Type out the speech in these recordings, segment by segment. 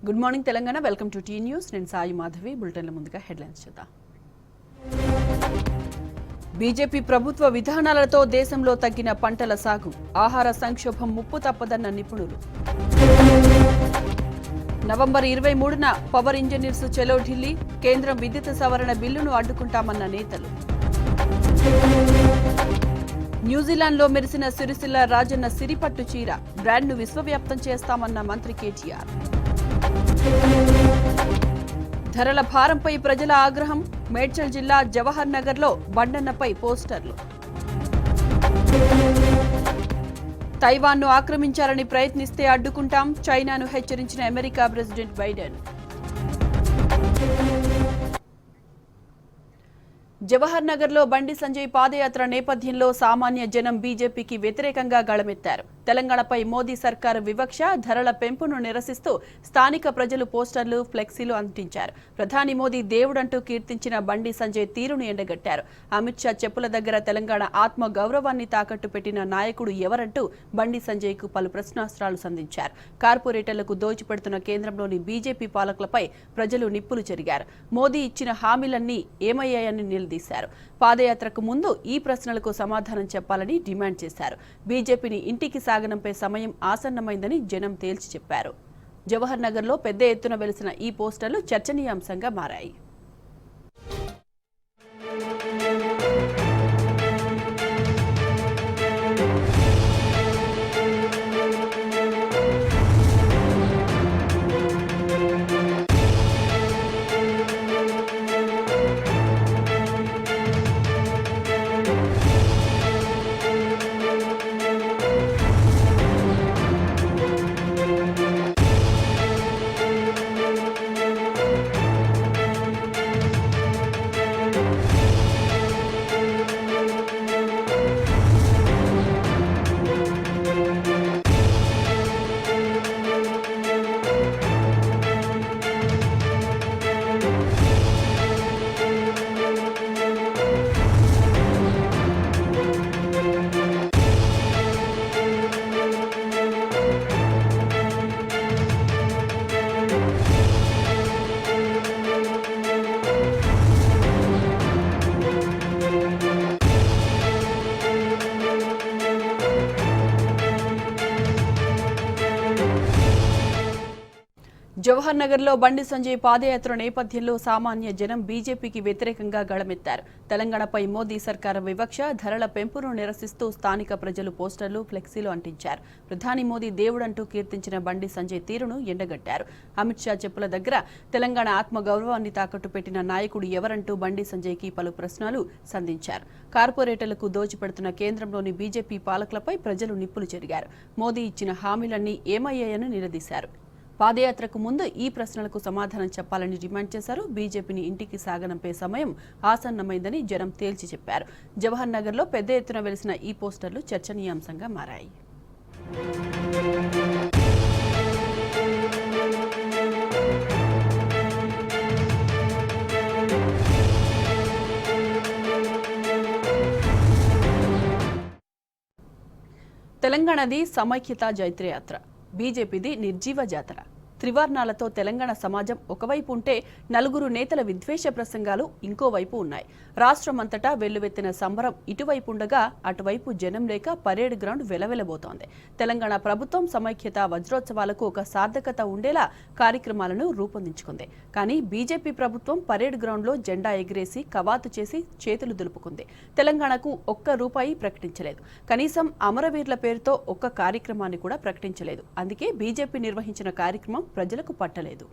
Good morning Telangana. Welcome to T news. నేను సాయి మాధవి. బులెటిన్ల ముందుగా headlines చూద్దాం. బీజేపీ ప్రభుత్వ విధానాలతో దేశంలో తగ్గిన పంటల సాగు, ఆహార సంక్షోభం ముప్పు తప్పదన్న నిపుణులు. నవంబర్ 23న పవర్ ఇంజనీర్స్ చెలో ఢిల్లీ, కేంద్రం విద్యుత్ సవరణ బిల్లును అడ్డుకుంటామన్న నేతలు. న్యూజిలాండ్లో మెరిసిన సిరిసిల్ల రాజన్న సిరిపట్టు చీర, బ్రాండ్ను విశ్వవ్యాప్తం చేస్తామన్న మంత్రి కేటీఆర్. ధరల భారంపై ప్రజల ఆగ్రహం, మేడ్చల్ జిల్లా జవహర్ నగర్లో బండన్నపై పోస్టర్లు. తైవాన్ను ఆక్రమించాలని ప్రయత్నిస్తే అడ్డుకుంటాం, చైనాను హెచ్చరించిన అమెరికా ప్రెసిడెంట్ బైడెన్. జవహర్ నగర్లో బండి సంజయ్ పాదయాత్ర నేపథ్యంలో సామాన్య జనం బీజేపీకి వ్యతిరేకంగా గళమెత్తారు. తెలంగాణపై మోదీ సర్కారు వివక్ష, ధరల పెంపును నిరసిస్తూ స్థానిక ప్రజలు పోస్టర్లు, ఫ్లెక్సీలు అంటించారు. ప్రధాని మోదీ దేవుడంటూ కీర్తించిన బండి సంజయ్ తీరును ఎండగట్టారు. అమిత్ షా చెప్పుల దగ్గర తెలంగాణ ఆత్మ గౌరవాన్ని తాకట్టు పెట్టిన నాయకుడు ఎవరంటూ బండి సంజయ్కు పలు ప్రశ్నాస్త్రాలు సంధించారు. కార్పొరేటర్లకు దోచిపెడుతున్న కేంద్రంలోని బీజేపీ పాలకులపై ప్రజలు నిప్పులు చెరిగారు. మోదీ ఇచ్చిన హామీలన్నీ ఏమయ్యాయని నిలదీశారు. పాదయాత్రకు ముందు ఈ ప్రశ్నలకు సమాధానం చెప్పాలని డిమాండ్ చేశారు. బీజేపీని ఇంటికి సాగనంపే సమయం ఆసన్నమైందని జనం తేల్చి చెప్పారు. జవహర్ నగర్లో పెద్ద ఎత్తున వెలిసిన ఈ పోస్టర్లు చర్చనీయాంశంగా మారాయి. జవహర్ నగర్లో బండి సంజయ్ పాదయాత్ర నేపథ్యంలో సామాన్య జనం బీజేపీకి వ్యతిరేకంగా గళమెత్తారు. తెలంగాణపై మోదీ సర్కారు వివక్ష, ధరల పెంపును నిరసిస్తూ స్థానిక ప్రజలు పోస్టర్లు, ఫ్లెక్సీలు అంటించారు. ప్రధాని మోదీ దేవుడంటూ కీర్తించిన బండి సంజయ్ తీరును ఎండగట్టారు. అమిత్ షా చెప్పుల దగ్గర తెలంగాణ ఆత్మ గౌరవాన్ని తాకట్టు పెట్టిన నాయకుడు ఎవరంటూ బండి సంజయ్కి పలు ప్రశ్నలు సంధించారు. కార్పొరేటర్లకు దోచిపెడుతున్న కేంద్రంలోని బీజేపీ పాలకులపై ప్రజలు నిప్పులు చెరిగారు. మోదీ ఇచ్చిన హామీలన్నీ ఏమయ్యాయని నిలదీశారు. పాదయాత్రకు ముందు ఈ ప్రశ్నలకు సమాధానం చెప్పాలని డిమాండ్ చేశారు. బీజేపీని ఇంటికి సాగనంపే సమయం ఆసన్నమైందని జనం తేల్చి చెప్పారు. జవహర్ నగర్లో పెద్ద ఎత్తున వెలిసిన ఈ పోస్టర్లు చర్చనీయాంశంగా మారాయి. తెలంగాణది సమైక్యతా జైత్రయాత్ర, బీజేపీది నిర్జీవ జాతర. త్రివర్ణాలతో తెలంగాణ సమాజం ఒకవైపు ఉంటే నలుగురు నేతల విద్వేష ప్రసంగాలు ఇంకోవైపు ఉన్నాయి. రాష్ట్రమంతటా వెల్లువెత్తిన సంబరం ఇటువైపు ఉండగా అటువైపు జనం లేక పరేడ్ గ్రౌండ్ వెలవెలబోతోంది. తెలంగాణ ప్రభుత్వం సమైక్యత వజ్రోత్సవాలకు ఒక సార్థకత ఉండేలా కార్యక్రమాలను రూపొందించుకుంది. కానీ బీజేపీ ప్రభుత్వం పరేడ్ గ్రౌండ్లో జెండా ఎగిరేసి కవాతు చేసి చేతులు దులుపుకుంది. తెలంగాణకు ఒక్క రూపాయి ప్రకటించలేదు. కనీసం అమరవీరుల పేరుతో ఒక్క కార్యక్రమాన్ని కూడా ప్రకటించలేదు. అందుకే బీజేపీ నిర్వహించిన కార్యక్రమం ప్రజలకు పట్టలేదు.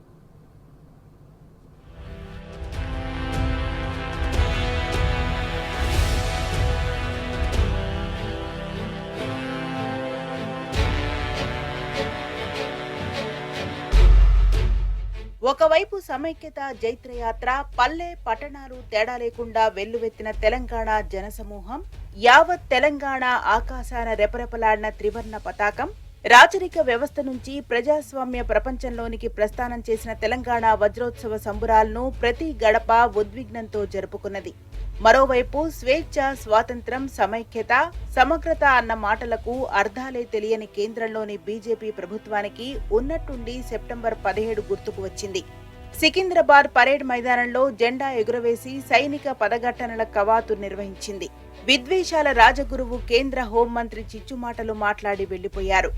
ఒకవైపు సమైక్యత జైత్రయాత్ర, పల్లె పట్టణాలు తేడా లేకుండా వెల్లువెత్తిన తెలంగాణ జనసమూహం, యావత్ తెలంగాణ ఆకాశాన రెపరెపలాడిన త్రివర్ణ పతాకం. రాచరిక వ్యవస్థ నుంచి ప్రజాస్వామ్య ప్రపంచంలోనికి ప్రస్థానం చేసిన తెలంగాణ వజ్రోత్సవ సంబురాలను ప్రతి గడప ఉద్విగ్నంతో జరుపుకున్నది. మరోవైపు స్వేచ్ఛ, స్వాతంత్ర్యం, సమైక్యత, సమగ్రత అన్న మాటలకు అర్థాలే తెలియని కేంద్రంలోని బీజేపీ ప్రభుత్వానికి ఉన్నట్టుండి సెప్టెంబర్ 17 గుర్తుకు వచ్చింది. సికింద్రాబాద్ పరేడ్ మైదానంలో జెండా ఎగురవేసి సైనిక పదఘట్టనల కవాతు నిర్వహించింది. విద్వేషాల రాజగురువు కేంద్ర హోంమంత్రి చిచ్చుమాటలు మాట్లాడి వెళ్లిపోయారు.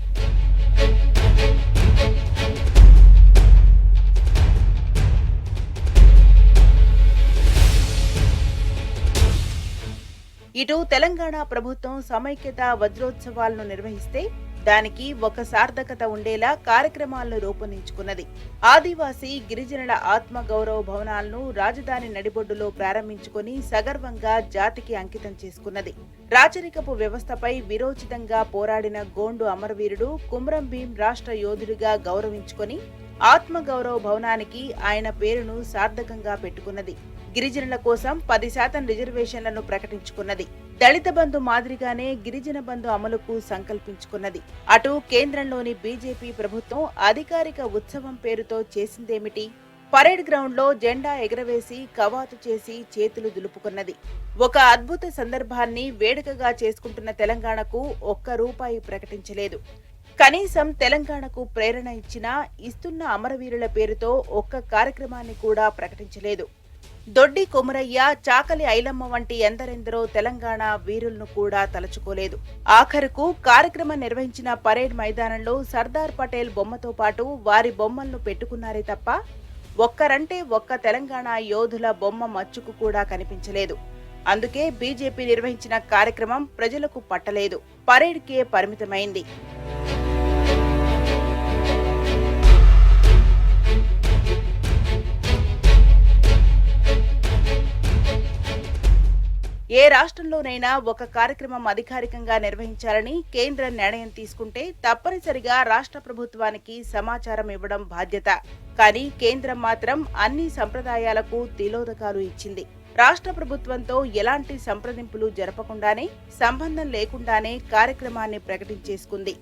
ఇటు తెలంగాణ ప్రభుత్వం సమైక్యత వజ్రోత్సవాలను నిర్వహిస్తే దానికి ఒక సార్థకత ఉండేలా కార్యక్రమాలను రూపొందించుకున్నది. ఆదివాసీ, గిరిజనుల ఆత్మ గౌరవ భవనాలను రాజధాని నడిబొడ్డులో ప్రారంభించుకుని సగర్వంగా జాతికి అంకితం చేసుకున్నది. రాచరికపు వ్యవస్థపై విరోచితంగా పోరాడిన గోండు అమరవీరుడు కుమ్రం భీం రాష్ట్ర యోధుడిగా గౌరవించుకొని ఆత్మగౌరవ భవనానికి ఆయన పేరును సార్థకంగా పెట్టుకున్నది. గిరిజనుల కోసం 10% రిజర్వేషన్లను ప్రకటించుకున్నది. దళిత బంధు మాదిరిగానే గిరిజన బంధు అమలుకు సంకల్పించుకున్నది. అటు కేంద్రంలోని బీజేపీ ప్రభుత్వం అధికారిక ఉత్సవం పేరుతో చేసిందేమిటి? పరేడ్ గ్రౌండ్ లో జెండా ఎగరవేసి కవాతు చేసి చేతులు దులుపుకున్నది. ఒక అద్భుత సందర్భాన్ని వేడుకగా చేసుకుంటున్న తెలంగాణకు ₹1 ప్రకటించలేదు. కనీసం తెలంగాణకు ప్రేరణ ఇస్తున్న అమరవీరుల పేరుతో ఒక్క కార్యక్రమాన్ని కూడా ప్రకటించలేదు. దొడ్డి కొమురయ్య, చాకలి ఐలమ్మ వంటి ఎందరెందరో తెలంగాణ వీరులను కూడా తలుచుకోలేదు. ఆఖరుకు కార్యక్రమం నిర్వహించిన పరేడ్ మైదానంలో సర్దార్ పటేల్ బొమ్మతో పాటు వారి బొమ్మలను పెట్టుకున్నారే తప్ప ఒక్కరంటే ఒక్క తెలంగాణ యోధుల బొమ్మ మచ్చుకు కూడా కనిపించలేదు. అందుకే బీజేపీ నిర్వహించిన కార్యక్రమం ప్రజలకు పట్టలేదు, పరేడ్కే పరిమితమైంది. ఏ రాష్ట్రంలోనైనా ఒక కార్యక్రమం అధికారికంగా నిర్వహించాలని కేంద్రం నిర్ణయం తీసుకుంటే తప్పనిసరిగా రాష్ట్ర ప్రభుత్వానికి సమాచారం ఇవ్వడం బాధ్యత. కానీ కేంద్రం మాత్రం అన్ని సంప్రదాయాలకు తిలోదకాలు ఇచ్చింది. రాష్ట్ర ప్రభుత్వంతో ఎలాంటి సంప్రదింపులు జరపకుండానే, సంబంధం లేకుండానే కార్యక్రమాన్ని ప్రకటించేసుకుంది.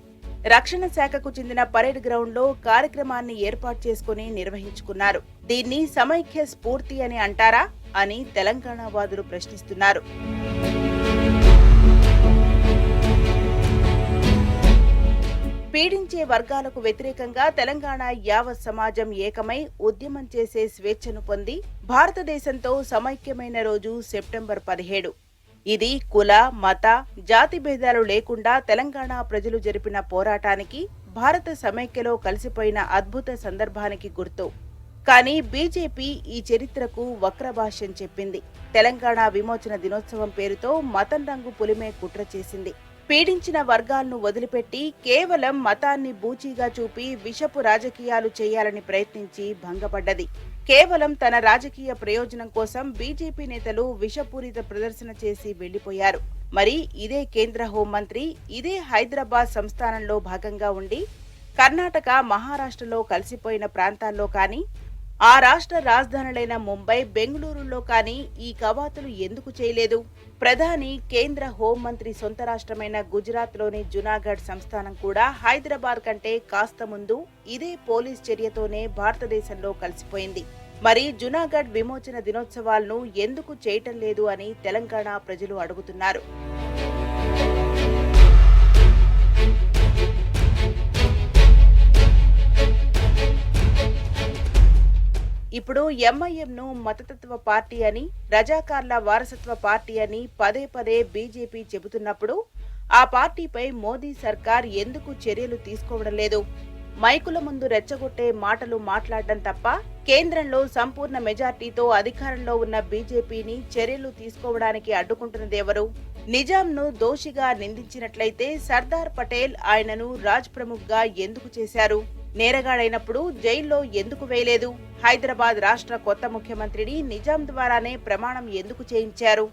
రక్షణ శాఖకు చెందిన పరేడ్ గ్రౌండ్ లో కార్యక్రమాన్ని ఏర్పాటు చేసుకుని నిర్వహించుకున్నారు. దీన్ని సమైక్య స్ఫూర్తి అని అంటారా అని తెలంగాణ వాదులు ప్రశ్నిస్తున్నారు. పీడించే వర్గాలకు వ్యతిరేకంగా తెలంగాణ యావత్ సమాజం ఏకమై ఉద్యమం చేసే స్వేచ్ఛను పొంది భారతదేశంతో సమైక్యమైన రోజు సెప్టెంబర్ 17. ఇది కుల, మత, జాతి భేదాలు లేకుండా తెలంగాణ ప్రజలు జరిపిన పోరాటానికి, భారత సమైక్యలో కలిసిపోయిన అద్భుత సందర్భానికి గుర్తు. కానీ బీజేపీ ఈ చరిత్రకు వక్రభాష్యం చెప్పింది. తెలంగాణ విమోచన దినోత్సవం పేరుతో మతం రంగు పులిమే కుట్ర చేసింది. పీడించిన వర్గాలను వదిలిపెట్టి కేవలం మతాన్ని బూచీగా చూపి విషపు రాజకీయాలు చేయాలని ప్రయత్నించి భంగపడ్డది. కేవలం తన రాజకీయ ప్రయోజనం కోసం బీజేపీ నేతలు విషపూరిత ప్రదర్శన చేసి వెళ్లిపోయారు. మరి ఇదే కేంద్ర హోంమంత్రి ఇదే హైదరాబాద్ సంస్థానంలో భాగంగా ఉండి కర్ణాటక, మహారాష్ట్రలో కలిసిపోయిన ప్రాంతాల్లో కానీ, ఆ రాష్ట్ర రాజధానులైన ముంబై, బెంగళూరులో కానీ ఈ కవాతులు ఎందుకు చేయలేదు? ప్రధాని, కేంద్ర హోంమంత్రి సొంత రాష్ట్రమైన గుజరాత్లోని జునాగఢ్ సంస్థానం కూడా హైదరాబాద్ కంటే కాస్త ముందు ఇదే పోలీస్ చర్యతోనే భారతదేశంలో కలిసిపోయింది. మరి జునాగఢ్ విమోచన దినోత్సవాలను ఎందుకు చేయటం లేదు అని తెలంగాణ ప్రజలు అడుగుతున్నారు. ఇప్పుడు ఎంఐఎంను మతతత్వ పార్టీ అని, రజాకార్ల వారసత్వ పార్టీ అని పదే పదే బీజేపీ చెబుతున్నప్పుడు ఆ పార్టీపై మోదీ సర్కార్ ఎందుకు చర్యలు తీసుకోవడం లేదు? మైకుల ముందు రెచ్చగొట్టే మాటలు మాట్లాడడం తప్ప కేంద్రంలో సంపూర్ణ మెజార్టీతో అధికారంలో ఉన్న బీజేపీని చర్యలు తీసుకోవడానికి అడ్డుకుంటున్నదెవరు? నిజాంను దోషిగా నిందించినట్లయితే సర్దార్ పటేల్ ఆయనను రాజ్ ప్రముఖ్ గా ఎందుకు చేశారు? నేరగాడైనప్పుడు జైల్లో ఎందుకు వేయలేదు? హైదరాబాద్ రాష్ట్ర కొత్త ముఖ్యమంత్రిని నిజాం ద్వారానే ప్రమాణం ఎందుకు చేయించారు?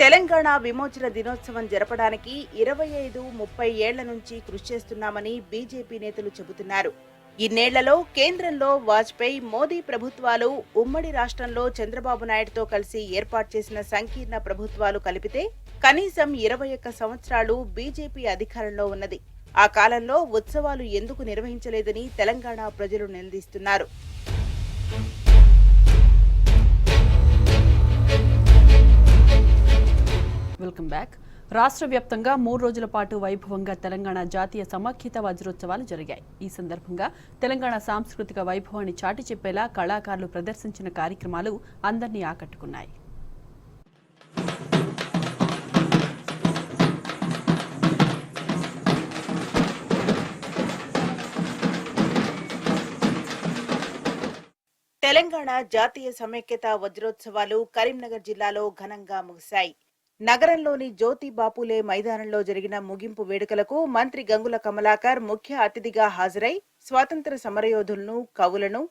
తెలంగాణ విమోచన దినోత్సవం జరపడానికి 25-30 ఏళ్ల నుంచి కృషి చేస్తున్నామని బీజేపీ నేతలు చెబుతున్నారు. ఇన్నేళ్లలో కేంద్రంలో వాజ్పేయి, మోదీ ప్రభుత్వాలు, ఉమ్మడి రాష్ట్రంలో చంద్రబాబు నాయుడుతో కలిసి ఏర్పాటు చేసిన సంకీర్ణ ప్రభుత్వాలు కలిపితే కనీసం 21 సంవత్సరాలు బీజేపీ అధికారంలో ఉన్నది. ఆ కాలంలో ఉత్సవాలు ఎందుకు నిర్వహించలేదని తెలంగాణ ప్రజలు నిలదీస్తున్నారు. Welcome back. రాష్ట్ర వ్యాప్తంగా 3 రోజుల పాటు వైభవంగా తెలంగాణ జాతీయ సమాఖ్యత వజ్రోత్సవాలు జరిగాయి. ఈ సందర్భంగా తెలంగాణ సాంస్కృతిక వైభవాన్ని చాటి చెప్పేలా కళాకారులు ప్రదర్శించిన కార్యక్రమాలు అందరినీ ఆకట్టుకున్నాయి. తెలంగాణ జాతీయ సమైక్యత వజ్రోత్సవాలు కరీంనగర్ జిల్లాలో ఘనంగా ముగిశాయి. నగరంలోని జ్యోతి బాపులే మైదానంలో జరిగిన ముగింపు వేడుకలకు మంత్రి గంగుల కమలాకర్ ముఖ్య అతిథిగా హాజరై స్వాతంత్ర సమరయోధులను, కవులను,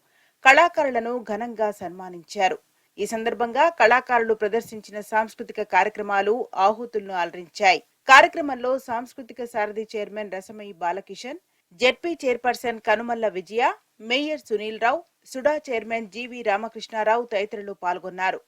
కళాకారులను ఘనంగా సన్మానించారు. ఈ సందర్భంగా కళాకారులు ప్రదర్శించిన సాంస్కృతిక కార్యక్రమాలు ఆహుతులను అలరించాయి. కార్యక్రమంలో Sanskritika Sarathi chairman Rasamayi Balakishan, ZP chairperson Kanumalla Vijaya, mayor Sunil Rao, SUDA chairman GV Ramakrishnarao తదితరులు పాల్గొన్నారు.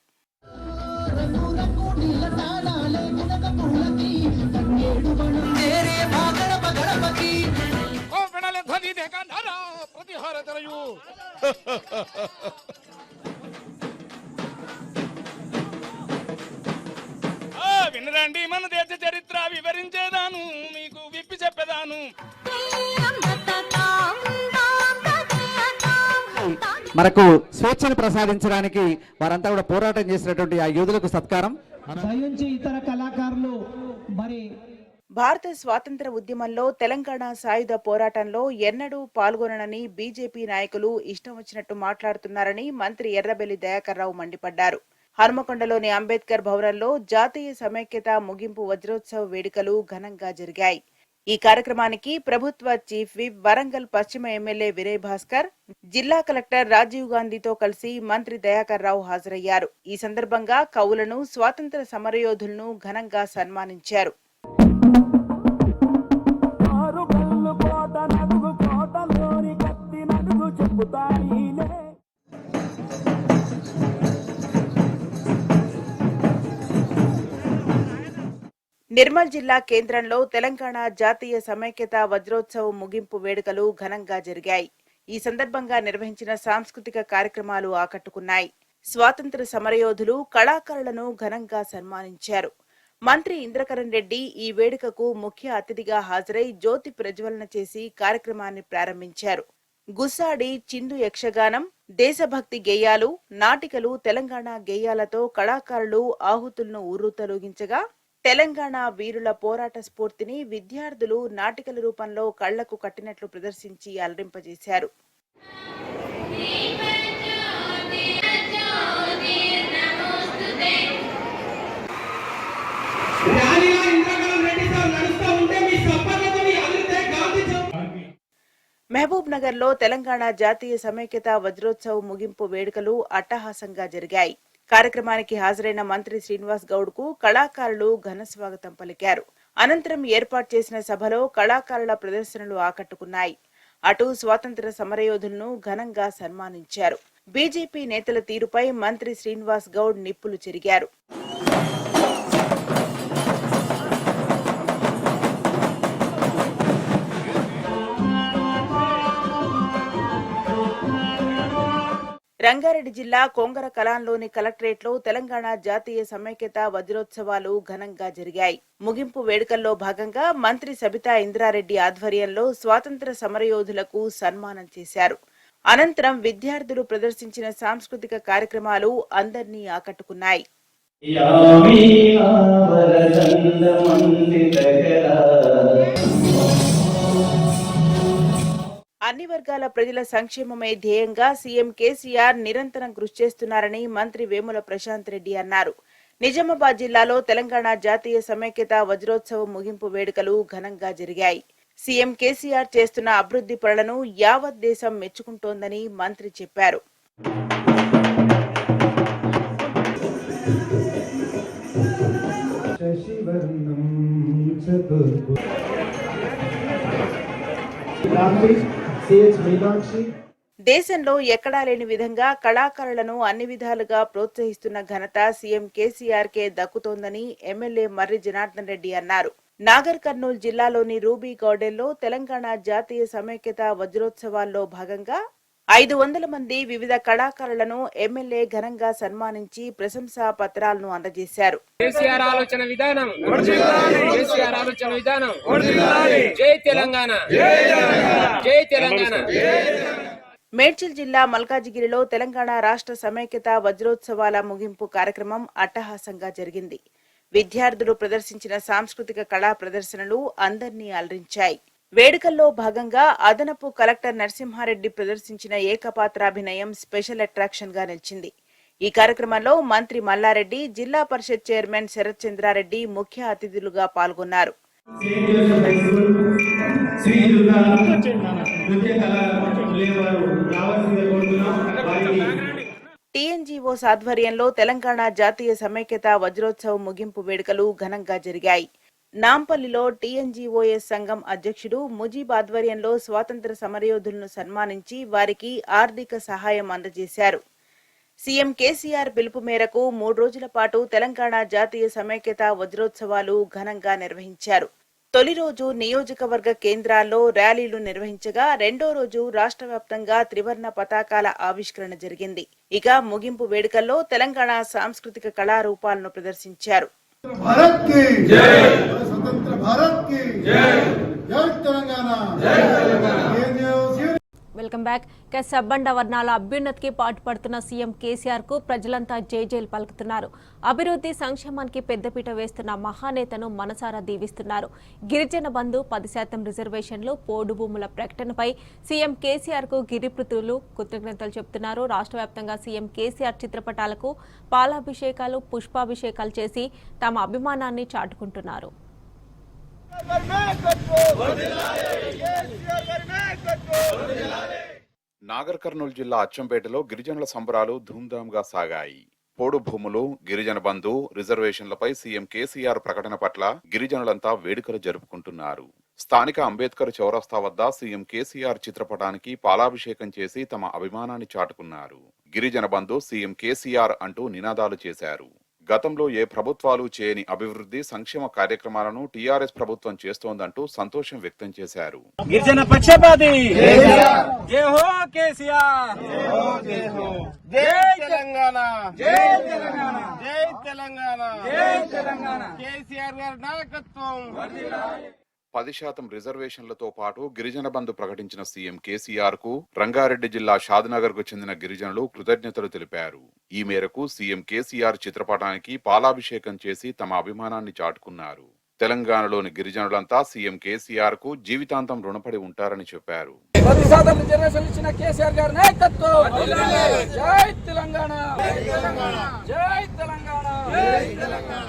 వినరండి, మన దేశ చరిత్ర వివరించేదాను, మీకు విప్పి చెప్పేదాను. మనకు స్వేచ్ఛను ప్రసాదించడానికి వారంతా కూడా పోరాటం చేసినటువంటి ఆ యోధులకు సత్కారం. ఇతర కళాకారులు మరి భారత స్వాతంత్ర ఉద్యమంలో తెలంగాణ సాయుధ పోరాటంలో ఎన్నడూ పాల్గొనని బీజేపీ నాయకులు ఇష్టం వచ్చినట్టు మాట్లాడుతున్నారని మంత్రి ఎర్రబెల్లి దయాకర్ రావు మండిపడ్డారు. హనుమకొండలోని అంబేద్కర్ భవనంలో జాతీయ సమైక్యత ముగింపు వజ్రోత్సవ వేడుకలు ఘనంగా జరిగాయి. ఈ కార్యక్రమానికి ప్రభుత్వ చీఫ్ విప్, వరంగల్ పశ్చిమ ఎమ్మెల్యే వినయ్ భాస్కర్, జిల్లా కలెక్టర్ రాజీవ్ గాంధీతో కలిసి మంత్రి దయాకర్ రావు హాజరయ్యారు. ఈ సందర్భంగా కవులను, స్వాతంత్ర సమరయోధులను ఘనంగా సన్మానించారు. నిర్మల్ జిల్లా కేంద్రంలో తెలంగాణ జాతీయ సమైక్యత వజ్రోత్సవం ముగింపు వేడుకలు ఘనంగా జరిగాయి. ఈ సందర్భంగా నిర్వహించిన సాంస్కృతిక కార్యక్రమాలు ఆకట్టుకున్నాయి. స్వాతంత్ర సమరయోధులు, కళాకారులను ఘనంగా సన్మానించారు. మంత్రి ఇంద్రకరణ్ రెడ్డి ఈ వేడుకకు ముఖ్య అతిథిగా హాజరై జ్యోతి ప్రజ్వలన చేసి కార్యక్రమాన్ని ప్రారంభించారు. గుస్సాడి, చిందు యక్షగానం, దేశభక్తి గేయాలు, నాటికలు, తెలంగాణ గేయాలతో కళాకారులు ఆహుతులను ఉర్రూతలూగించగా తెలంగాణ వీరుల పోరాట స్ఫూర్తిని విద్యార్థులు నాటికల రూపంలో కళ్లకు కట్టినట్లు ప్రదర్శించి అలరింపజేశారు. మహబూబ్ నగర్ లో తెలంగాణ జాతీయ సమైక్యత వజ్రోత్సవ ముగింపు వేడుకలు అట్టహాసంగా జరిగాయి. కార్యక్రమానికి హాజరైన మంత్రి శ్రీనివాస్ గౌడ్ కు కళాకారులు ఘన స్వాగతం పలికారు. అనంతరం ఏర్పాటు చేసిన సభలో కళాకారుల ప్రదర్శనలు ఆకట్టుకున్నాయి. అటు స్వాతంత్ర సమరయోధులను ఘనంగా సన్మానించారు. బీజేపీ నేతల తీరుపై మంత్రి శ్రీనివాస్ గౌడ్ నిప్పులు చెరిగారు. రంగారెడ్డి జిల్లా కొంగర కలాన్లోని కలెక్టరేట్లో తెలంగాణ జాతీయ సమైక్యత వజ్రోత్సవాలు ఘనంగా జరిగాయి. ముగింపు వేడుకల్లో భాగంగా మంత్రి సబితా ఇంద్రారెడ్డి ఆధ్వర్యంలో స్వాతంత్ర సమరయోధులకు సన్మానం చేశారు. అనంతరం విద్యార్థులు ప్రదర్శించిన సాంస్కృతిక కార్యక్రమాలు అందరినీ ఆకట్టుకున్నాయి. అన్ని వర్గాల ప్రజల సంక్షేమమే ధ్యేయంగా సీఎం కేసీఆర్ నిరంతరం కృషి చేస్తున్నారని మంత్రి వేముల ప్రశాంత్ రెడ్డి అన్నారు. నిజామాబాద్ జిల్లాలో తెలంగాణ జాతీయ సమైక్యత వజ్రోత్సవం ముగింపు వేడుకలు ఘనంగా జరిగాయి. సీఎం కేసీఆర్ చేస్తున్న అభివృద్ధి పనులను యావత్ దేశం మెచ్చుకుంటోందని మంత్రి చెప్పారు. దేశంలో ఎక్కడా లేని విధంగా కళాకారులను అన్ని విధాలుగా ప్రోత్సహిస్తున్న ఘనత సీఎం కేసీఆర్ కే దక్కుతోందని ఎమ్మెల్యే మర్రి జనార్దన్ రెడ్డి అన్నారు. నాగర్ కర్నూలు జిల్లాలోని రూబీ గార్డెన్లో తెలంగాణ జాతీయ సమైక్యత వజ్రోత్సవాల్లో భాగంగా 500 మంది వివిధ కళాకారులను ఎమ్మెల్యే ఘనంగా సన్మానించి ప్రశంసా పత్రాలను అందజేశారు. కేసీఆర్ ఆలోచన విధానం కేసీఆర్ ఆలోచన విధానం జై తెలంగాణ జై తెలంగాణ. మేడ్చల్ జిల్లా మల్కాజిగిరిలో తెలంగాణ రాష్ట్ర సమైక్యత వజ్రోత్సవాల ముగింపు కార్యక్రమం అట్టహాసంగా జరిగింది. విద్యార్థులు ప్రదర్శించిన సాంస్కృతిక కళా ప్రదర్శనలు అందర్నీ అలరించాయి. వేడుకల్లో భాగంగా అదనపు కలెక్టర్ నరసింహారెడ్డి ప్రదర్శించిన ఏకపాత్రాభినయం స్పెషల్ అట్రాక్షన్ గా నిలిచింది. ఈ కార్యక్రమంలో మంత్రి మల్లారెడ్డి, జిల్లా పరిషత్ చైర్మన్ శరత్ చంద్రారెడ్డి ముఖ్య అతిథులుగా పాల్గొన్నారు. టీఎన్జీఓస్ ఆధ్వర్యంలో తెలంగాణ జాతీయ సమైక్యత వజ్రోత్సవం ముగింపు వేడుకలు ఘనంగా జరిగాయి. నాంపల్లిలో టీఎన్జీఓఎస్ సంఘం అధ్యక్షుడు ముజీబ్ ఆధ్వర్యంలో స్వాతంత్ర సమరయోధులను సన్మానించి వారికి ఆర్థిక సహాయం అందజేశారు. సీఎం కేసీఆర్ పిలుపు మేరకు 3 రోజుల పాటు తెలంగాణ జాతీయ సమైక్యత వజ్రోత్సవాలు ఘనంగా నిర్వహించారు. తొలి రోజు నియోజకవర్గ కేంద్రాల్లో ర్యాలీలు నిర్వహించగా, రెండో రోజు రాష్ట్ర వ్యాప్తంగా త్రివర్ణ పతాకాల ఆవిష్కరణ జరిగింది. ఇక ముగింపు వేడుకల్లో తెలంగాణ సాంస్కృతిక కళారూపాలను ప్రదర్శించారు. Welcome back. సబ్బండ వర్ణాల అభ్యున్నతికి పాటుపడుతున్న సీఎం కేసీఆర్ కు ప్రజలంతా జైజైలు పలుకుతున్నారు. అభివృద్ధి సంక్షేమానికి పెద్దపీట వేస్తున్న మహానేతను మనసారా దీవిస్తున్నారు. గిరిజన బంధు 10% రిజర్వేషన్లు, పోడు భూముల ప్రకటనపై సీఎం కేసీఆర్ కు గిరిపుత్రులు కృతజ్ఞతలు చెబుతున్నారు. రాష్ట్ర వ్యాప్తంగా సీఎం కేసీఆర్ చిత్రపటాలకు పాలాభిషేకాలు, పుష్పాభిషేకాలు చేసి తమ అభిమానాన్ని చాటుకుంటున్నారు. నాగర్ కర్నూలు జిల్లా అచ్చంపేటలో గిరిజనుల సంబరాలు ధూమ్ధామ్గా సాగాయి. పోడు భూములు, గిరిజన బంధు, రిజర్వేషన్లపై సీఎం కేసీఆర్ ప్రకటన పట్ల గిరిజనులంతా వేడుకలు జరుపుకుంటున్నారు. స్థానిక అంబేద్కర్ చౌరస్తా వద్ద సీఎం కేసీఆర్ చిత్రపటానికి పాలాభిషేకం చేసి తమ అభిమానాన్ని చాటుకున్నారు. గిరిజన బంధు, సీఎం కేసీఆర్ అంటూ నినాదాలు చేశారు. గతంలో ఏ ప్రభుత్వాలు చేయని అభివృద్ధి సంక్షేమ కార్యక్రమాలను టీఆర్ఎస్ ప్రభుత్వం చేస్తోందంటూ సంతోషం వ్యక్తం చేశారు. గిరిజన పక్షపాతి జై హో కేసీఆర్, జై తెలంగాణ, జై తెలంగాణ, జై తెలంగాణ, జై తెలంగాణ. కేసీఆర్ గారి నాయకత్వం. 10% రిజర్వేషన్లతో పాటు గిరిజన బంధు ప్రకటించిన సీఎం కేసీఆర్ కు రంగారెడ్డి జిల్లా షాద్నగర్ కు చెందిన గిరిజనులు కృతజ్ఞతలు తెలిపారు. ఈ మేరకు సీఎం కేసీఆర్ చిత్రపటానికి పాలాభిషేకం చేసి తమ అభిమానాన్ని చాటుకున్నారు. తెలంగాణలోని గిరిజనులంతా సీఎం కేసీఆర్ కు జీవితాంతం రుణపడి ఉంటారని చెప్పారు. 10% రిజర్వేషన్ ఇచ్చిన కేసీఆర్ గారి నాయకత్వం. జై తెలంగాణ, జై తెలంగాణ, జై తెలంగాణ.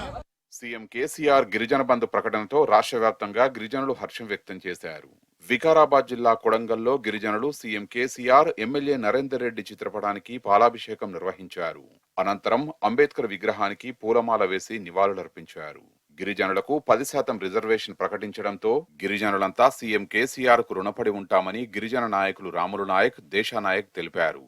సీఎం కేసీఆర్ గిరిజన బంధు ప్రకటనతో రాష్ట్ర వ్యాప్తంగా గిరిజనులు హర్షం వ్యక్తం చేశారు. వికారాబాద్ జిల్లా కొడంగల్లో గిరిజనులు సీఎం కేసీఆర్, ఎమ్మెల్యే నరేందర్ రెడ్డి చిత్రపటానికి పాలాభిషేకం నిర్వహించారు. అనంతరం అంబేద్కర్ విగ్రహానికి పూలమాల వేసి నివాళులర్పించారు. గిరిజనులకు 10% రిజర్వేషన్ ప్రకటించడంతో గిరిజనులంతా సీఎం కేసీఆర్ కు రుణపడి ఉంటామని గిరిజన నాయకులు రాములు నాయక్, దేశానాయక్ తెలిపారు.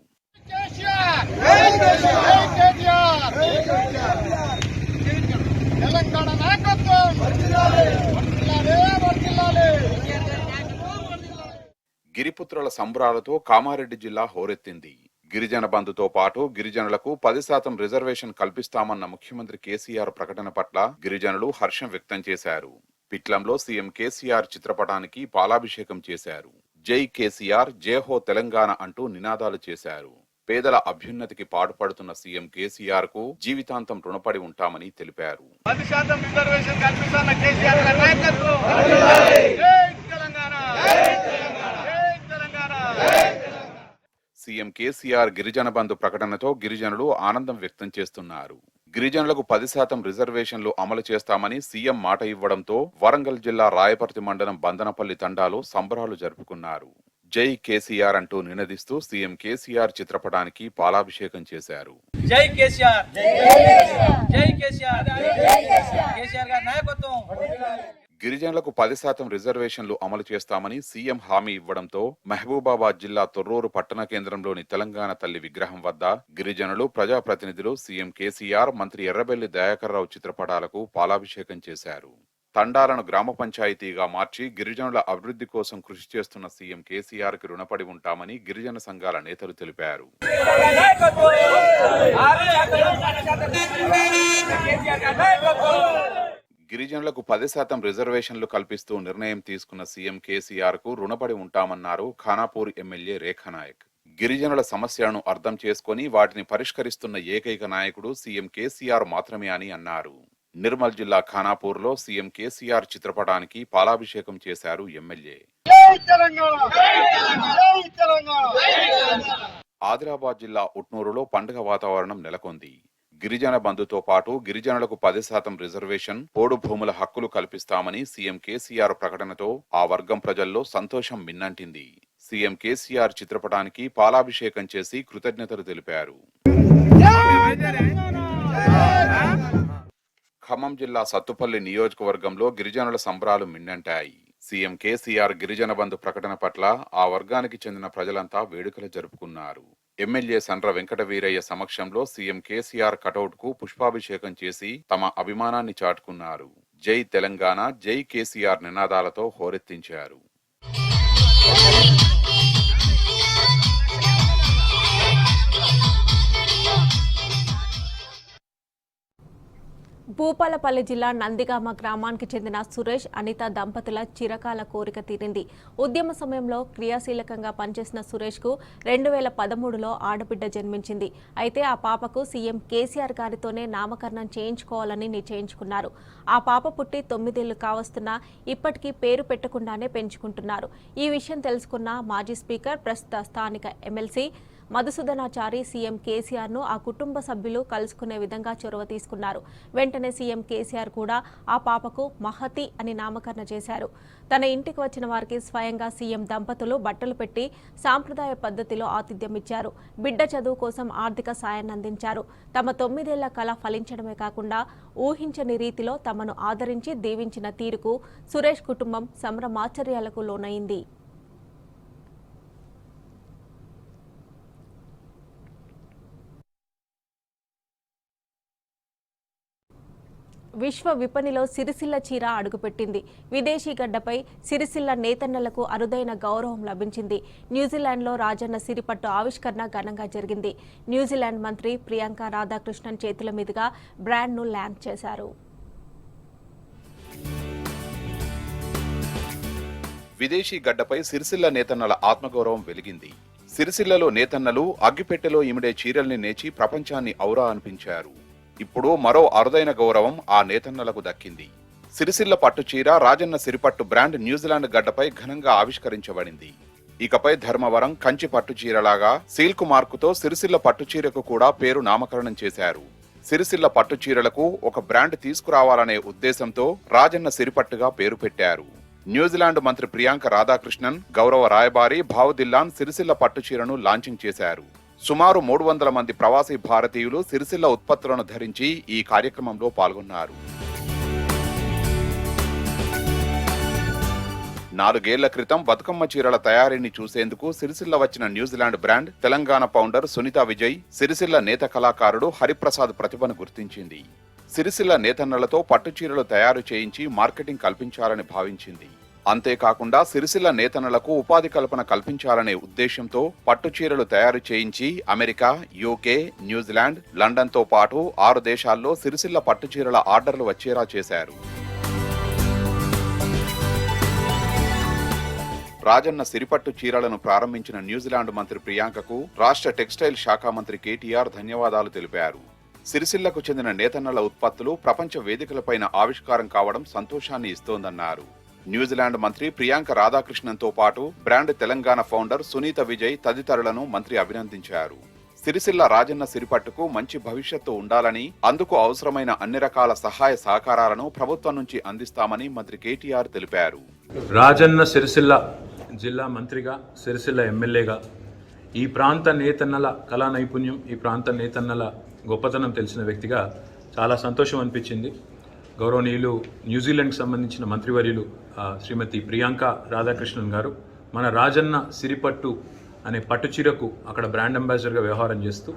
గిరిపుత్రుల సంబరాలతో కామారెడ్డి జిల్లా హోరెత్తింది. గిరిజన బంధుతో పాటు గిరిజనులకు 10% రిజర్వేషన్ కల్పిస్తామన్న ముఖ్యమంత్రి కేసీఆర్ ప్రకటన పట్ల గిరిజనులు హర్షం వ్యక్తం చేశారు. పిట్లంలో సీఎం కేసీఆర్ చిత్రపటానికి పాలాభిషేకం చేశారు. జై కేసీఆర్, జై హో తెలంగాణ అంటూ నినాదాలు చేశారు. పేదల అభ్యున్నతికి పాటుపడుతున్న సీఎం కేసీఆర్ కు జీవితాంతం రుణపడి ఉంటామని తెలిపారు. 10% రిజర్వేషన్ కల్పిస్తున్న కేసీఆర్ గారి నాయకత్వం. సీఎం కేసీఆర్ గిరిజన బంధు ప్రకటనతో గిరిజనులు ఆనందం వ్యక్తం చేస్తున్నారు. గిరిజనులకు 10% రిజర్వేషన్లు అమలు చేస్తామని సీఎం మాట ఇవ్వడంతో వరంగల్ జిల్లా రాయపర్తి మండలం బందనపల్లి తండాలో సంబరాలు జరుపుకున్నారు. జై కేసీఆర్ అంటూ నినదిస్తూ సీఎం కేసీఆర్ చిత్రపటానికి పాలాభిషేకం చేశారు. జై కేసీఆర్, జై కేసీఆర్, కేసీఆర్ గారి నాయకత్వం. గిరిజనులకు 10% రిజర్వేషన్లు అమలు చేస్తామని సీఎం హామీ ఇవ్వడంతో మహబూబాబాద్ జిల్లా తొర్రూరు పట్టణ కేంద్రంలోని తెలంగాణ తల్లి విగ్రహం వద్ద గిరిజనులు, ప్రజాప్రతినిధులు సీఎం కేసీఆర్, మంత్రి ఎర్రబెల్లి దయాకర్రావు చిత్రపటాలకు పాలాభిషేకం చేశారు. తండాలను గ్రామ పంచాయతీగా మార్చి గిరిజనుల అభివృద్ధి కోసం కృషి చేస్తున్న సీఎం కేసీఆర్ కి రుణపడి ఉంటామని గిరిజన సంఘాల నేతలు తెలిపారు. గిరిజనులకు 10% రిజర్వేషన్లు కల్పిస్తూ నిర్ణయం తీసుకున్న సీఎం కేసీఆర్ కు రుణపడి ఉంటామన్నారు ఖానాపూర్ ఎమ్మెల్యే రేఖానాయక్. గిరిజనుల సమస్యలను అర్థం చేసుకుని వాటిని పరిష్కరిస్తున్న ఏకైక నాయకుడు సీఎం కేసీఆర్ మాత్రమే అని అన్నారు. నిర్మల్ జిల్లా ఖానాపూర్లో సీఎం కేసీఆర్ చిత్రపటానికి పాలాభిషేకం చేశారు ఎమ్మెల్యే. ఆదిలాబాద్ జిల్లా ఉట్నూరులో పండుగ వాతావరణం నెలకొంది. గిరిజన బంధుతో పాటు గిరిజనులకు 10% రిజర్వేషన్, పోడు భూముల హక్కులు కల్పిస్తామని సీఎం కేసీఆర్ ప్రకటనతో ఆ వర్గం ప్రజల్లో సంతోషం మిన్నంటింది. సీఎం కేసీఆర్ చిత్రపటానికి పాలాభిషేకం చేసి కృతజ్ఞతలు తెలిపారు. ఖమ్మం జిల్లా సత్తుపల్లి నియోజకవర్గంలో గిరిజనుల సంబరాలు మిన్నంటాయి. సీఎం కేసీఆర్ గిరిజన బంధు ప్రకటన పట్ల ఆ వర్గానికి చెందిన ప్రజలంతా వేడుకలు జరుపుకున్నారు. ఎమ్మెల్యే సండ్ర వెంకట వీరయ్య సమక్షంలో సీఎం కేసీఆర్ కటౌట్ కు పుష్పాభిషేకం చేసి తమ అభిమానాన్ని చాటుకున్నారు. జై తెలంగాణ, జై కేసీఆర్ నినాదాలతో హోరెత్తించారు. భూపాలపల్లి జిల్లా నందిగామ గ్రామానికి చెందిన సురేష్, అనిత దంపతుల చిరకాల కోరిక తీరింది. ఉద్యమ సమయంలో క్రియాశీలకంగా పనిచేసిన సురేష్కు 2013లో ఆడబిడ్డ జన్మించింది. అయితే ఆ పాపకు సీఎం కేసీఆర్ గారితోనే నామకరణం చేయించుకోవాలని నిశ్చయించుకున్నారు. ఆ పాప పుట్టి 9 ఏళ్లు కావస్తున్నా ఇప్పటికీ పేరు పెట్టకుండానే పెంచుకుంటున్నారు. ఈ విషయం తెలుసుకున్న మాజీ స్పీకర్, ప్రస్తుత స్థానిక ఎమ్మెల్సీ మధుసూదనాచారి సీఎం కేసీఆర్ను ఆ కుటుంబ సభ్యులు కలుసుకునే విధంగా చొరవ తీసుకున్నారు. వెంటనే సీఎం కేసీఆర్ కూడా ఆ పాపకు మహతి అని నామకరణ చేశారు. తన ఇంటికి వచ్చిన వారికి స్వయంగా సీఎం దంపతులు బట్టలు పెట్టి సాంప్రదాయ పద్ధతిలో ఆతిథ్యం ఇచ్చారు. బిడ్డ చదువు కోసం ఆర్థిక సాయాన్ని అందించారు. తమ 9 ఏళ్ల కళ ఫలించడమే కాకుండా ఊహించని రీతిలో తమను ఆదరించి దీవించిన తీరుకు సురేష్ కుటుంబం సంభ్రమాచర్యాలకు లోనైంది. విశ్వ విపణిలో సిరిసిల్ల చీర అడుగుపెట్టింది. విదేశీ గడ్డపై సిరిసిల్ల నేతన్నలకు అరుదైన గౌరవం లభించింది. న్యూజిలాండ్లో రాజన్న సిరిపట్టు ఆవిష్కరణ ఘనంగా జరిగింది. న్యూజిలాండ్ మంత్రి ప్రియాంక రాధాకృష్ణన్ చేతుల మీదుగా బ్రాండ్ను లాంచ్ చేశారు. విదేశీ గడ్డపై సిరిసిల్ల నేతన్నల ఆత్మగౌరవం వెలిగింది. సిరిసిల్లలో నేతన్నలు అగ్గిపెట్టెలో ఇమిడే చీరల్ని నేచి ప్రపంచాన్ని ఔరా అనిపించారు. ఇప్పుడు మరో అరుదైన గౌరవం ఆ నేతన్నలకు దక్కింది. సిరిసిల్ల పట్టు చీర రాజన్న సిరిపట్టు బ్రాండ్ న్యూజిలాండ్ గడ్డపై ఘనంగా ఆవిష్కరించబడింది. ఇకపై ధర్మవరం కంచి పట్టు చీరలాగా సీల్కు మార్కుతో సిరిసిల్ల పట్టు చీరకు కూడా పేరు నామకరణం చేశారు. సిరిసిల్ల పట్టు చీరలకు ఒక బ్రాండ్ తీసుకురావాలనే ఉద్దేశంతో రాజన్న సిరిపట్టుగా పేరు పెట్టారు. న్యూజిలాండ్ మంత్రి ప్రియాంక రాధాకృష్ణన్, గౌరవ రాయబారి భావదిల్లాన్ సిరిసిల్ల పట్టు చీరను లాంచింగ్ చేశారు. సుమారు 300 మంది ప్రవాసీ భారతీయులు సిరిసిల్ల ఉత్పత్తులను ధరించి ఈ కార్యక్రమంలో పాల్గొన్నారు. 4 ఏళ్ల క్రితం బతుకమ్మ చీరల తయారీని చూసేందుకు సిరిసిల్ల వచ్చిన New Zealand brand Telangana founder Sunitha Vijay Sircilla నేత కళాకారుడు హరిప్రసాద్ ప్రతిభను గుర్తించింది. సిరిసిల్ల నేతన్నలతో పట్టు చీరలు తయారు చేయించి మార్కెటింగ్ కల్పించాలని భావించింది. అంతేకాకుండా సిరిసిల్ల నేతన్నలకు ఉపాధి కల్పన కల్పించాలనే ఉద్దేశంతో పట్టు చీరలు తయారు చేయించి అమెరికా, యూకే, న్యూజిలాండ్, లండన్తో పాటు 6 దేశాల్లో సిరిసిల్ల పట్టు చీరల ఆర్డర్లు వచ్చేలా చేశారు. రాజన్న సిరిపట్టు చీరలను ప్రారంభించిన న్యూజిలాండ్ మంత్రి ప్రియాంకకు రాష్ట్ర టెక్స్టైల్ శాఖ మంత్రి కేటీఆర్ ధన్యవాదాలు తెలిపారు. సిరిసిల్లకు చెందిన నేతన్నల ఉత్పత్తులు ప్రపంచ వేదికలపైన ఆవిష్కారం కావడం సంతోషాన్ని ఇస్తోందన్నారు. న్యూజిలాండ్ మంత్రి ప్రియాంక రాధాకృష్ణన్తో పాటు బ్రాండ్ తెలంగాణ ఫౌండర్ సునీత విజయ్ తదితరులను మంత్రి అభినందించారు. సిరిసిల్ల రాజన్న సిరిపట్టుకు మంచి భవిష్యత్తు ఉండాలని, అందుకు అవసరమైన అన్ని రకాల సహాయ సహకారాలను ప్రభుత్వం నుంచి అందిస్తామని మంత్రి కేటీఆర్ తెలిపారు. రాజన్న సిరిసిల్ల జిల్లా మంత్రిగా, సిరిసిల్ల ఎమ్మెల్యేగా ఈ ప్రాంత నేతన్నల కళా నైపుణ్యం, ఈ ప్రాంత నేతన్నల గొప్పతనం తెలిసిన వ్యక్తిగా చాలా సంతోషం అనిపించింది. గౌరవనీయులు న్యూజిలాండ్కి సంబంధించిన మంత్రివర్యులు శ్రీమతి ప్రియాంక రాధాకృష్ణన్ గారు మన రాజన్న సిరిపట్టు అనే పట్టు చీరకు అక్కడ బ్రాండ్ అంబాసిడర్గా వ్యవహారం చేస్తూ,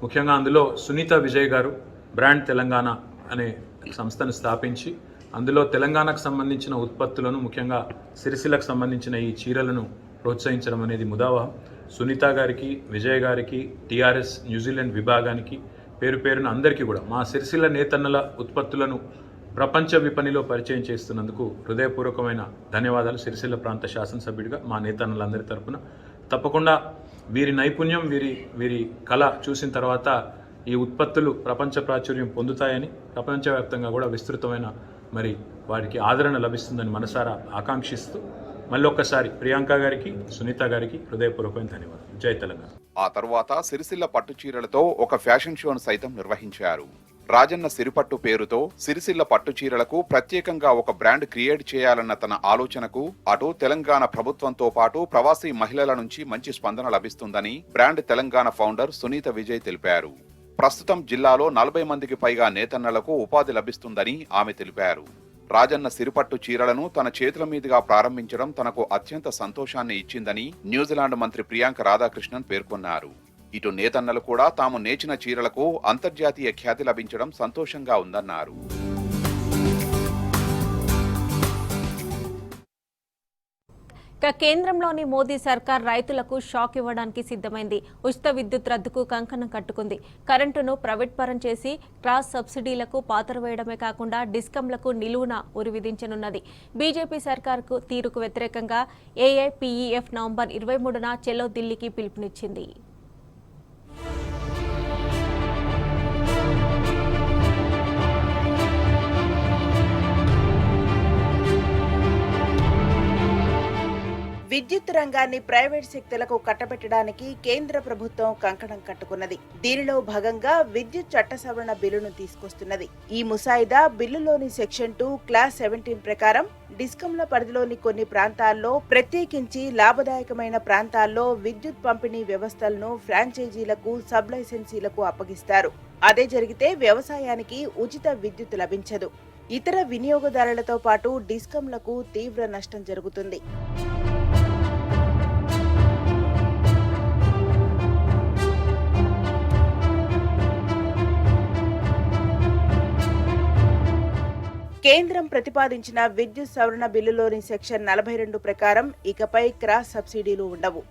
ముఖ్యంగా అందులో సునీత విజయ్ గారు బ్రాండ్ తెలంగాణ అనే సంస్థను స్థాపించి అందులో తెలంగాణకు సంబంధించిన ఉత్పత్తులను, ముఖ్యంగా సిరిసిల్లకు సంబంధించిన ఈ చీరలను ప్రోత్సహించడం అనేది ముదావహం. సునీత గారికి, విజయ్ గారికి, టీఆర్ఎస్ న్యూజిలాండ్ విభాగానికి, పేరు పేరున అందరికీ కూడా మా సిరిసిల్ల నేతన్నల ఉత్పత్తులను ప్రపంచ విపణిలో పరిచయం చేస్తున్నందుకు హృదయపూర్వకమైన ధన్యవాదాలు. సిరిసిల్ల ప్రాంత శాసనసభ్యుడిగా మా నేతన్నలందరి తరపున తప్పకుండా వీరి నైపుణ్యం, వీరి కళ చూసిన తర్వాత ఈ ఉత్పత్తులు ప్రపంచ ప్రాచుర్యం పొందుతాయని, ప్రపంచవ్యాప్తంగా కూడా విస్తృతమైన వారికి ఆదరణ లభిస్తుందని మనసారా ఆకాంక్షిస్తూ మళ్ళీ ఒక్కసారి ప్రియాంక గారికి, సునీత గారికి హృదయపూర్వకమైన ధన్యవాదాలు. జై తెలంగాణ. ఆ తరువాత సిరిసిల్ల పట్టు చీరలతో ఒక ఫ్యాషన్ షోను సైతం నిర్వహించారు. రాజన్న సిరిపట్టు పేరుతో సిరిసిల్ల పట్టు చీరలకు ప్రత్యేకంగా ఒక బ్రాండ్ క్రియేట్ చేయాలన్న తన ఆలోచనకు అటు తెలంగాణ ప్రభుత్వంతో పాటు ప్రవాసీ మహిళల నుంచి మంచి స్పందన లభిస్తుందని బ్రాండ్ తెలంగాణ ఫౌండర్ సునీత విజయ్ తెలిపారు. ప్రస్తుతం జిల్లాలో 40 మందికి పైగా నేతన్నలకు ఉపాధి లభిస్తుందని ఆమె తెలిపారు. రాజన్న సిరిపట్టు చీరలను తన చేతుల మీదుగా ప్రారంభించడం తనకు అత్యంత సంతోషాన్ని ఇచ్చిందని న్యూజిలాండ్ మంత్రి ప్రియాంక రాధాకృష్ణన్ పేర్కొన్నారు. ఇటు నేతన్నలు కూడా తాము నేచిన చీరలకు అంతర్జాతీయ ఖ్యాతి లభించడం సంతోషంగా ఉందన్నారు. కేంద్రంలోని మోదీ సర్కార్ రైతులకు షాక్ ఇవ్వడానికి సిద్ధమైంది. ఉచిత విద్యుత్ రద్దుకు కంకణం కట్టుకుంది. కరెంటును ప్రైవేట్ పరం చేసి క్రాస్ సబ్సిడీలకు పాతర వేయడమే కాకుండా డిస్కంలకు నిలువున ఉరి విధించనున్నది. బీజేపీ సర్కార్కు తీరుకు వ్యతిరేకంగా ఏఐపీఈఎఫ్ నవంబర్ 23న చెలో ఢిల్లీకి పిలుపునిచ్చింది. విద్యుత్ రంగాన్ని ప్రైవేట్ శక్తులకు కట్టబెట్టడానికి కేంద్ర ప్రభుత్వం కంకణం కట్టుకున్నది. దీనిలో భాగంగా విద్యుత్ చట్ట సవరణ బిల్లును తీసుకొస్తున్నది. ఈ ముసాయిదా బిల్లులోని సెక్షన్ 2 క్లాస్ 17 ప్రకారం డిస్కంల పరిధిలోని కొన్ని ప్రాంతాల్లో, ప్రత్యేకించి లాభదాయకమైన ప్రాంతాల్లో విద్యుత్ పంపిణీ వ్యవస్థలను ఫ్రాంచైజీలకు, సబ్ లైసెన్సీలకు అప్పగిస్తారు. అదే జరిగితే వ్యవసాయానికి ఉచిత విద్యుత్ లభించదు. ఇతర వినియోగదారులతో పాటు డిస్కంలకు తీవ్ర నష్టం జరుగుతుంది. కేంద్రం ప్రతిపాదించిన విద్యుత్ సవరణ బిల్లులోని సెక్షన్ 42 ప్రకారం ఇకపై క్రాస్ సబ్సిడీలు ఉండవు.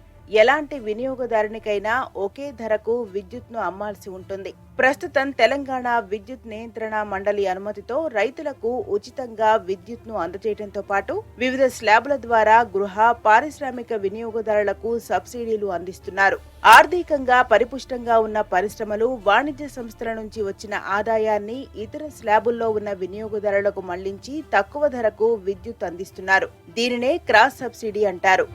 ఎలాంటి వినియోగదారునికైనా ఒకే ధరకు విద్యుత్ను అమ్మాల్సి ఉంటుంది. ప్రస్తుతం తెలంగాణ విద్యుత్ నియంత్రణ మండలి అనుమతితో రైతులకు ఉచితంగా విద్యుత్ను అందజేయడంతో పాటు వివిధ స్లాబుల ద్వారా గృహ, పారిశ్రామిక వినియోగదారులకు సబ్సిడీలు అందిస్తున్నారు. ఆర్థికంగా పరిపుష్టంగా ఉన్న పరిశ్రమలు, వాణిజ్య సంస్థల నుంచి వచ్చిన ఆదాయాన్ని ఇతర స్లాబుల్లో ఉన్న వినియోగదారులకు మళ్లించి తక్కువ ధరకు విద్యుత్ అందిస్తున్నారు. దీనినే క్రాస్ సబ్సిడీ అంటారు.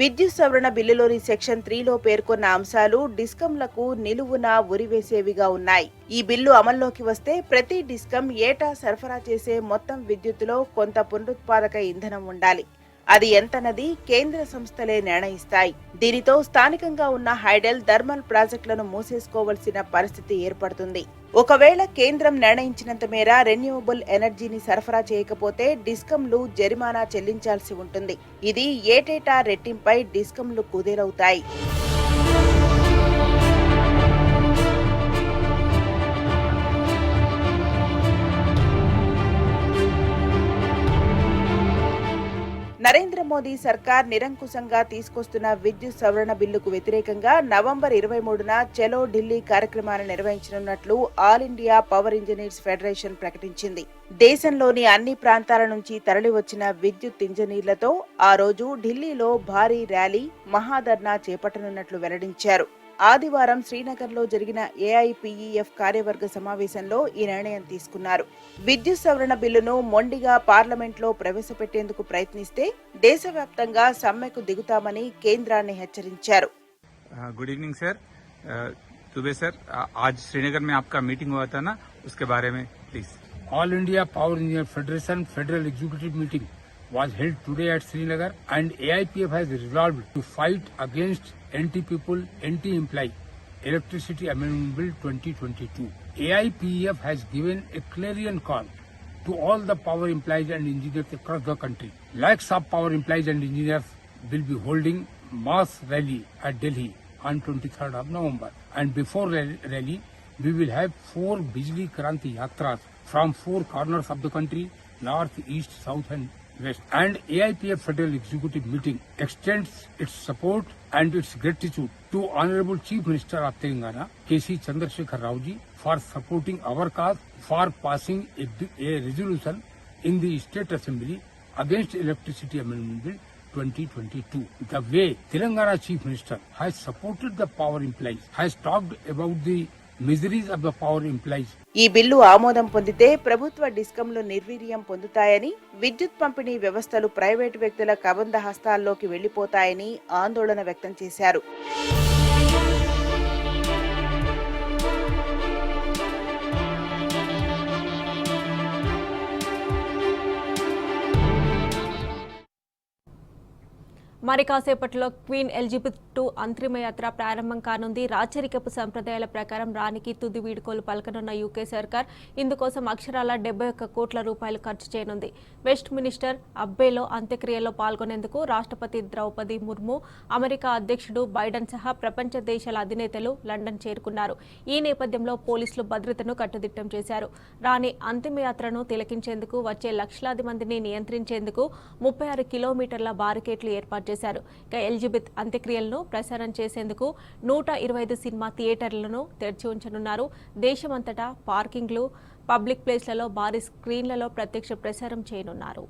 విద్యుత్ సవరణ బిల్లులోని సెక్షన్ 3లో పేర్కొన్న అంశాలు డిస్కంలకు నిలువున ఉరివేసేవిగా ఉన్నాయి. ఈ బిల్లు అమల్లోకి వస్తే ప్రతి డిస్కం ఏటా సరఫరా చేసే మొత్తం విద్యుత్తులో కొంత పునరుత్పాదక ఇంధనం ఉండాలి. అది ఎంతన్నది కేంద్ర సంస్థలే నిర్ణయిస్తాయి. దీనితో స్థానికంగా ఉన్న హైడెల్, థర్మల్ ప్రాజెక్టులను మూసేసుకోవాల్సిన పరిస్థితి ఏర్పడుతుంది. ఒకవేళ కేంద్రం నిర్ణయించినంత మేర రెన్యూవబుల్ ఎనర్జీని సరఫరా చేయకపోతే డిస్కంలు జరిమానా చెల్లించాల్సి ఉంటుంది. ఇది ఏటేటా రెట్టింపై డిస్కంలు కుదేలవుతాయి. నరేంద్ర మోదీ సర్కార్ నిరంకుశంగా తీసుకొస్తున్న విద్యుత్ సవరణ బిల్లుకు వ్యతిరేకంగా నవంబర్ 23న చెలో ఢిల్లీ కార్యక్రమాన్ని నిర్వహించనున్నట్లు all India power engineers federation ప్రకటించింది. దేశంలోని అన్ని ప్రాంతాల నుంచి తరలివచ్చిన విద్యుత్ ఇంజనీర్లతో ఆ రోజు ఢిల్లీలో భారీ ర్యాలీ, మహాధర్నా చేపట్టనున్నట్లు వెల్లడించారు. ఆదివారం శ్రీనగర్లో జరిగిన ఏఐపీఈఎఫ్ కార్యవర్గ సమావేశంలో ఈ నిర్ణయం తీసుకున్నారు. విద్యుత్ సవరణ బిల్లును మొండిగా పార్లమెంట్లో ప్రవేశపెట్టేందుకు ప్రయత్నిస్తే దేశవ్యాప్తంగా సమ్మెకు దిగుతామని కేంద్రాన్ని హెచ్చరించారు. Good evening sir, Dubey sir, आज श्रीनगर में आपका मीटिंग हुआ था ना, उसके बारे में please. All India power engineer federation federal executive meeting was held today at Srinagar, and AIPF has resolved to fight against anti-people, anti-employee Electricity Amendment Bill 2022. AIPF has given a clarion call to all the power employees and engineers across the country. Lakhs of power employees and engineers will be holding mass rally at Delhi on 23rd of November. And before rally, we will have 4 Bijli Kranti Yatras from 4 corners of the country, north, east, south and west. And AIPF Federal Executive Meeting extends its support and its gratitude to Honorable Chief Minister of Telangana, K.C. Chandrasekhar Rao ji, for supporting our cause, for passing a resolution in the State Assembly against Electricity Amendment Bill 2022. The way Telangana Chief Minister has supported the power employees, has talked about the miseries of the power employees. ఈ bill ఆమోదం పొందితే ప్రభుత్వ డిస్కంలు నిర్వీర్యం పొందుతాయని, విద్యుత్ పంపిణీ వ్యవస్థలు private వ్యక్తుల కబంధ హస్తాల్లోకి వెళ్లిపోతాయని ఆందోళన వ్యక్తం చేశారు. మరి కాసేపట్లో క్వీన్ ఎలిజబెత్ II అంతిమయాత్ర ప్రారంభం కానుంది. రాచరికపు సంప్రదాయాల ప్రకారం రాణికి తుది వీడ్కోలు పలకనున్న యూకే సర్కార్ ఇందుకోసం అక్షరాల 71 కోట్ల రూపాయలు ఖర్చు చేయనుంది. వెస్ట్ మినిస్టర్ అబ్బేలో అంత్యక్రియల్లో పాల్గొనేందుకు రాష్ట్రపతి ద్రౌపది ముర్ము, అమెరికా అధ్యక్షుడు బైడెన్ సహా ప్రపంచ దేశాల అధినేతలు లండన్ చేరుకున్నారు. ఈ నేపథ్యంలో పోలీసులు భద్రతను కట్టుదిట్టం చేశారు. రాణి అంతిమయాత్రను తిలకించేందుకు వచ్చే లక్షలాది మందిని నియంత్రించేందుకు 36 కిలోమీటర్ల బారికేట్లు ఏర్పాటు చేశారు. ఇక ఎలిజబెత్ అంత్యక్రియలను ప్రసారం చేసేందుకు 125 సినిమా థియేటర్లను తెరిచి ఉంచనున్నారు. దేశమంతటా పార్కింగ్లు, పబ్లిక్ ప్లేస్లలో భారీ స్క్రీన్లలో ప్రత్యక్ష ప్రసారం చేయనున్నారు.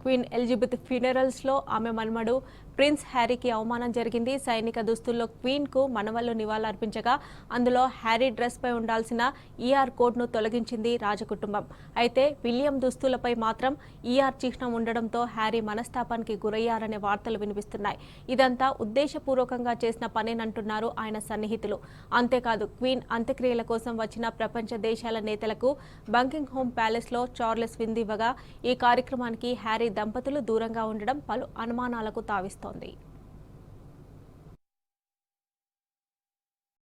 క్వీన్ ఎలిజబెత్ ఫ్యూనరల్స్ లో ఆమె మనుమడు ప్రిన్స్ హ్యారీకి అవమానం జరిగింది. సైనిక దుస్తుల్లో క్వీన్ కు మనవళ్లు నివాళులర్పించగా అందులో హ్యారీ డ్రెస్ పై ఉండాల్సిన ఈఆర్ కోడ్ను తొలగించింది రాజకుటుంబం. అయితే విలియం దుస్తులపై మాత్రం ఈఆర్ చిహ్నం ఉండడంతో హ్యారీ మనస్తాపానికి గురయ్యారనే వార్తలు వినిపిస్తున్నాయి. ఇదంతా ఉద్దేశపూర్వకంగా చేసిన పనేనంటున్నారు ఆయన సన్నిహితులు. అంతేకాదు క్వీన్ అంత్యక్రియల కోసం వచ్చిన ప్రపంచ దేశాల నేతలకు బంకింగ్ హోమ్ ప్యాలెస్ లో చార్లెస్ విందివ్వగా ఈ కార్యక్రమానికి హ్యారీ దంపతులు దూరంగా ఉండడం పలు అనుమానాలకు తావిస్తోంది.